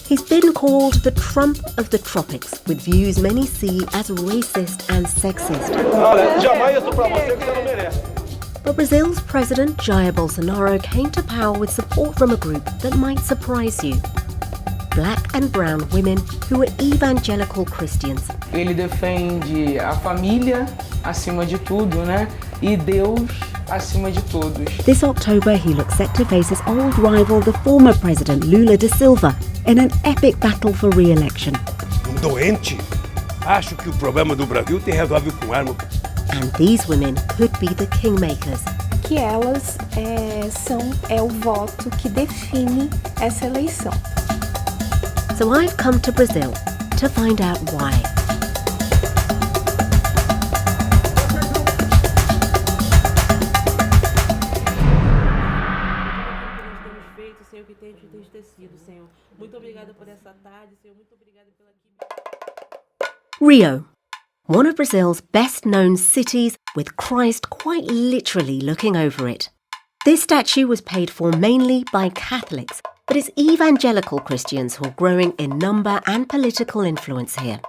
He's been called the Trump of the tropics, with views many see as racist and sexist. But Brazil's President Jair Bolsonaro came to power with support from a group that might surprise you. Black and brown women who are evangelical Christians. Ele defende a família acima de tudo, né? E Deus acima de todos. This October, he looks set to face his old rival, the former president Lula da Silva, in an epic battle for re-election. Doente? Acho que o problema do Brasil tem resolve com arma. And these women could be the kingmakers. Que elas é o voto que define essa eleição. So I've come to Brazil to find out why. Rio, one of Brazil's best-known cities, with Christ quite literally looking over it. This statue was paid for mainly by Catholics, but it's evangelical Christians who are growing in number and political influence here.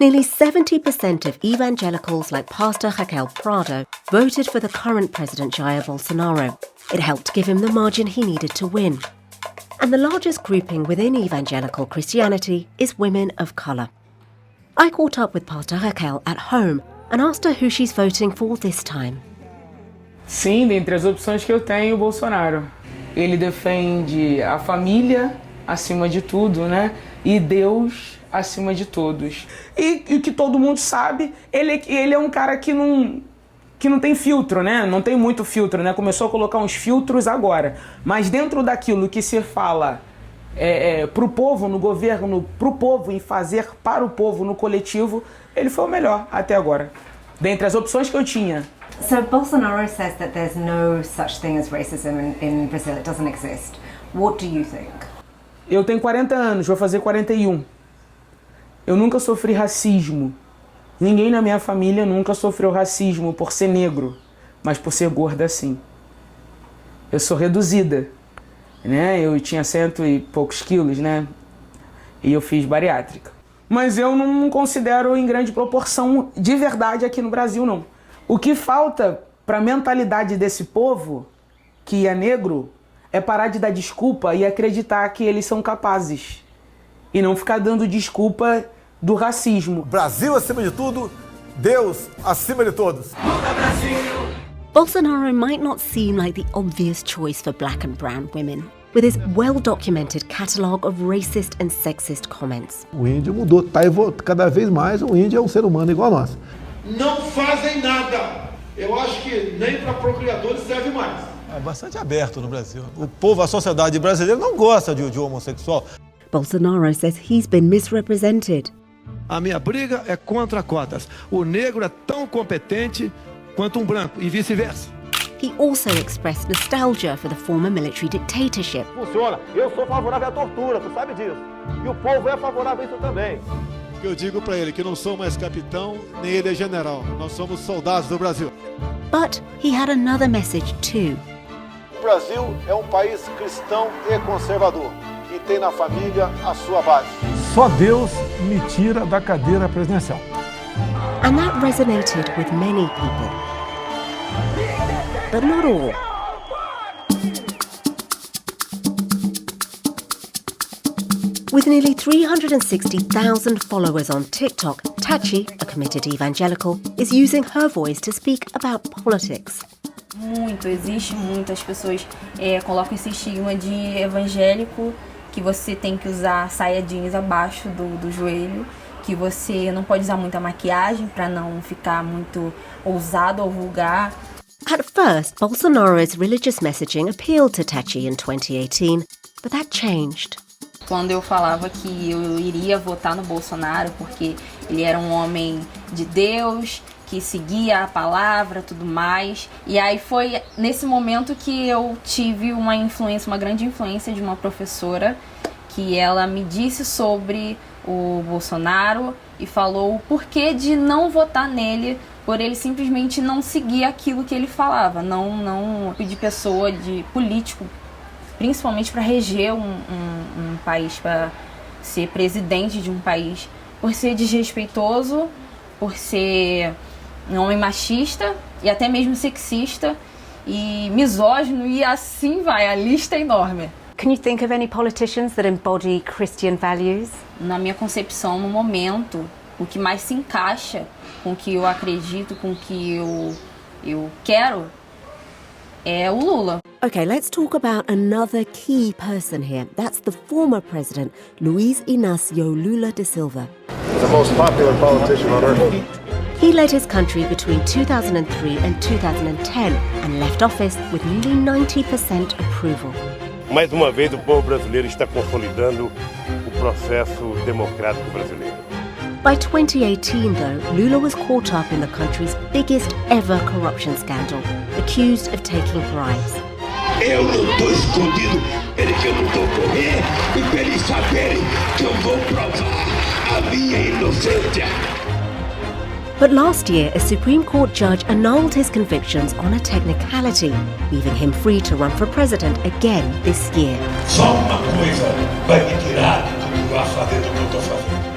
Nearly 70% of evangelicals like Pastor Raquel Prado voted for the current president Jair Bolsonaro. It helped give him the margin he needed to win. And the largest grouping within evangelical Christianity is women of colour. I caught up with Pastor Raquel at home and asked her who she's voting for this time. Sim, dentre as opções que eu tenho, o Bolsonaro. Ele defende a família acima de tudo, né? E Deus acima de todos. E o que todo mundo sabe, ele é um cara que não tem filtro, né? Não tem muito filtro, né? Começou a colocar uns filtros agora. Mas dentro daquilo que se fala pro povo, no governo, pro povo, em fazer para o povo, no coletivo, ele foi o melhor até agora. Dentre as opções que eu tinha. So Bolsonaro says that there's no such thing as racism in Brazil. It doesn't exist. What do you think? Eu tenho 40 anos, vou fazer 41. Eu nunca sofri racismo. Ninguém na minha família nunca sofreu racismo por ser negro, mas por ser gorda sim. Eu sou reduzida, né? Eu tinha 100 e poucos quilos, né? E eu fiz bariátrica. Mas eu não considero em grande proporção de verdade aqui no Brasil, não. O que falta para a mentalidade desse povo, que é negro, é parar de dar desculpa e acreditar que eles são capazes. E não ficar dando desculpa do racismo. Brasil acima de tudo, Deus acima de todos. Bolsonaro might not seem like the obvious choice for black and brown women, with his well-documented catalogue of racist and sexist comments. O índio mudou, cada vez mais o índio é um ser humano igual a nós. Não fazem nada. Eu acho que nem para procriadores serve mais. É bastante aberto no Brasil. O povo, a sociedade brasileira não gosta de homossexual. Bolsonaro says he's been misrepresented. A minha briga é contra cotas. O negro é tão competente quanto um branco e vice-versa. He also expressed nostalgia for the former military dictatorship. Funciona. Eu sou favorável à tortura, tu sabe disso. E o povo é favorável a isso também. Eu digo para ele que não sou mais capitão, nem ele é general. Nós somos soldados do Brasil. But he had another message too. O Brasil é um país cristão e conservador. E tem na família a sua base. Só Deus me tira da cadeira presidencial. And that resonated with many people. But not all. With nearly 360,000 followers on TikTok, Tachi, a committed evangelical, is using her voice to speak about politics. Existe muitas pessoas colocam esse estigma de evangélico, que você tem que usar saia jeans abaixo do joelho, que você não pode usar muita maquiagem para não ficar muito ousado ou vulgar. At first, Bolsonaro's religious messaging appealed to Tachi in 2018, but that changed. Quando eu falava que eu iria votar no Bolsonaro porque ele era um homem de Deus, que seguia a palavra, tudo mais. E aí foi nesse momento que eu tive uma grande influência de uma professora, que ela me disse sobre o Bolsonaro e falou o porquê de não votar nele, por ele simplesmente não seguir aquilo que ele falava, não de pessoa, de político, principalmente para reger um país, para ser presidente de um país, por ser desrespeitoso, por ser um homem machista e até mesmo sexista e misógino, e assim vai, a lista é enorme. Can you think of any politicians that embody Christian values? Na minha concepção, no momento, o que mais se encaixa com o que eu acredito, com o que eu quero, é o Lula. Okay, let's talk about another key person here. That's the former president, Luiz Inácio Lula da Silva. The most popular politician on earth. He led his country between 2003 and 2010 and left office with nearly 90% approval. Mais uma vez, o povo brasileiro está consolidando o processo democrático brasileiro. By 2018, though, Lula was caught up in the country's biggest ever corruption scandal, accused of taking bribes. Eu não estou escondido, ele que eu não estou correndo, e para eles saberem que eu vou provar a minha inocência. But last year, a Supreme Court judge annulled his convictions on a technicality, leaving him free to run for president again this year. Só uma coisa vai me tirar de continuar fazendo o que eu estou fazendo.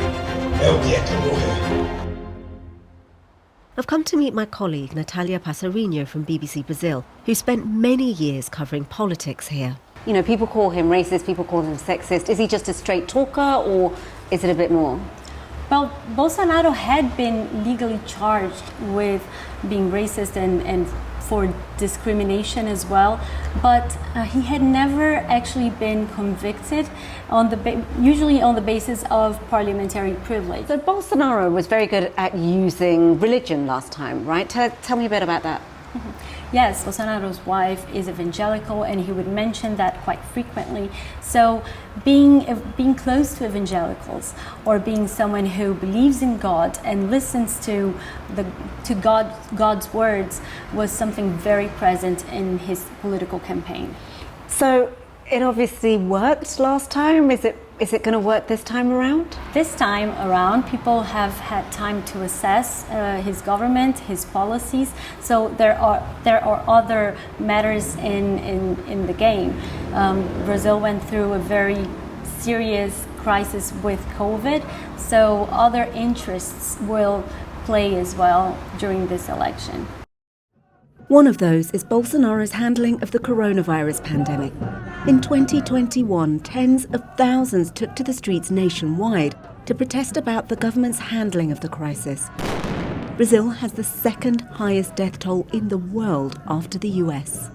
É o dia que eu morrer. I've come to meet my colleague Natalia Passarinho from BBC Brazil, who spent many years covering politics here. You know, people call him racist, people call him sexist. Is he just a straight talker, or is it a bit more? Well, Bolsonaro had been legally charged with being racist and for discrimination as well, but he had never actually been convicted usually on the basis of parliamentary privilege. So Bolsonaro was very good at using religion last time, right? Tell me a bit about that. Yes, Bolsonaro's wife is evangelical, and he would mention that quite frequently. So being close to evangelicals, or being someone who believes in God and listens to God's words, was something very present in his political campaign. So it obviously worked last time. Is it going to work this time around? This time around, people have had time to assess his government, his policies. So there are other matters in the game. Brazil went through a very serious crisis with COVID, so other interests will play as well during this election. One of those is Bolsonaro's handling of the coronavirus pandemic. In 2021, tens of thousands took to the streets nationwide to protest about the government's handling of the crisis. Brazil has the second highest death toll in the world after the US.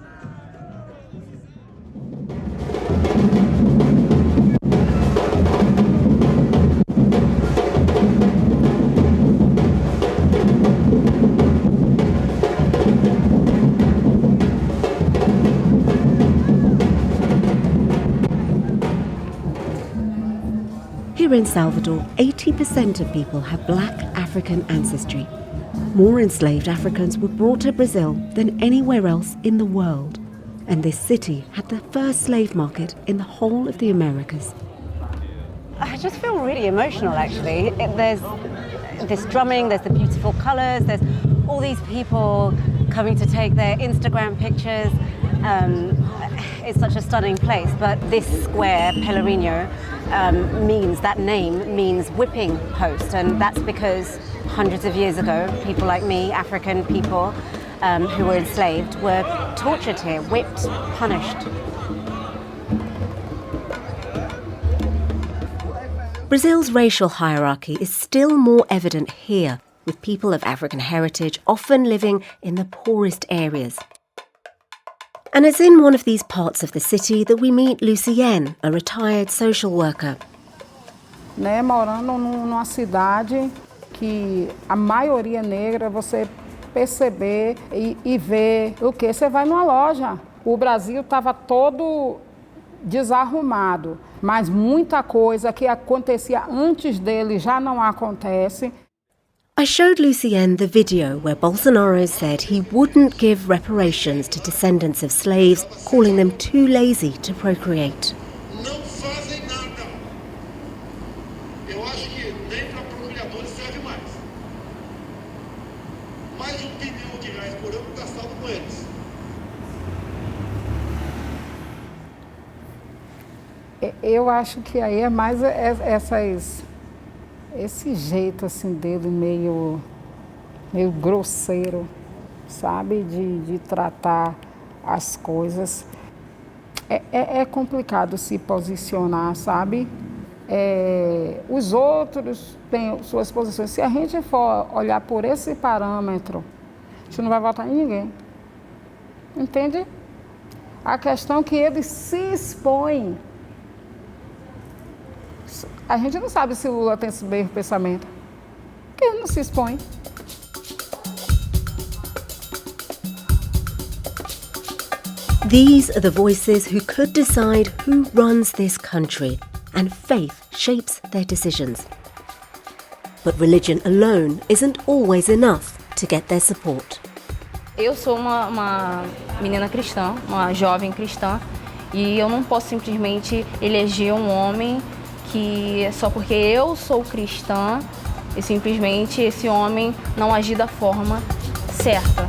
Here in Salvador, 80% of people have black African ancestry. More enslaved Africans were brought to Brazil than anywhere else in the world. And this city had the first slave market in the whole of the Americas. I just feel really emotional, actually. There's this drumming, there's the beautiful colours, there's all these people coming to take their Instagram pictures. It's such a stunning place, but this square, Pelourinho, that name means whipping post, and that's because hundreds of years ago, people like me, African people who were enslaved, were tortured here, whipped, punished. Brazil's racial hierarchy is still more evident here, with people of African heritage often living in the poorest areas. And it's in one of these parts of the city that we meet Lucienne, a retired social worker. Morando numa cidade que a maioria negra, você perceber e ver o que? Você vai numa loja. O Brasil estava todo desarrumado, mas muita coisa que acontecia antes dele já não acontece. I showed Lucienne the video where Bolsonaro said he wouldn't give reparations to descendants of slaves, calling them too lazy to procreate. Não fazem nada. Eu acho que nem para procriadores serve mais. Mais de R$1 bilhão por ano gastado com eles. Eu acho que aí é mais esse jeito assim dele meio grosseiro, sabe? De tratar as coisas. É complicado se posicionar, sabe? Os outros têm suas posições. Se a gente for olhar por esse parâmetro, a gente não vai votar em ninguém. Entende? A questão é que ele se expõe. A gente não sabe se o Lula tem esse mesmo pensamento. Porque ele não se expõe. These are the voices who could decide who runs this country, and faith shapes their decisions. But religion alone isn't always enough to get their support. Eu sou uma menina cristã, uma jovem cristã, e eu não posso simplesmente eleger um homem que só porque eu sou cristã e simplesmente esse homem não agir da forma certa.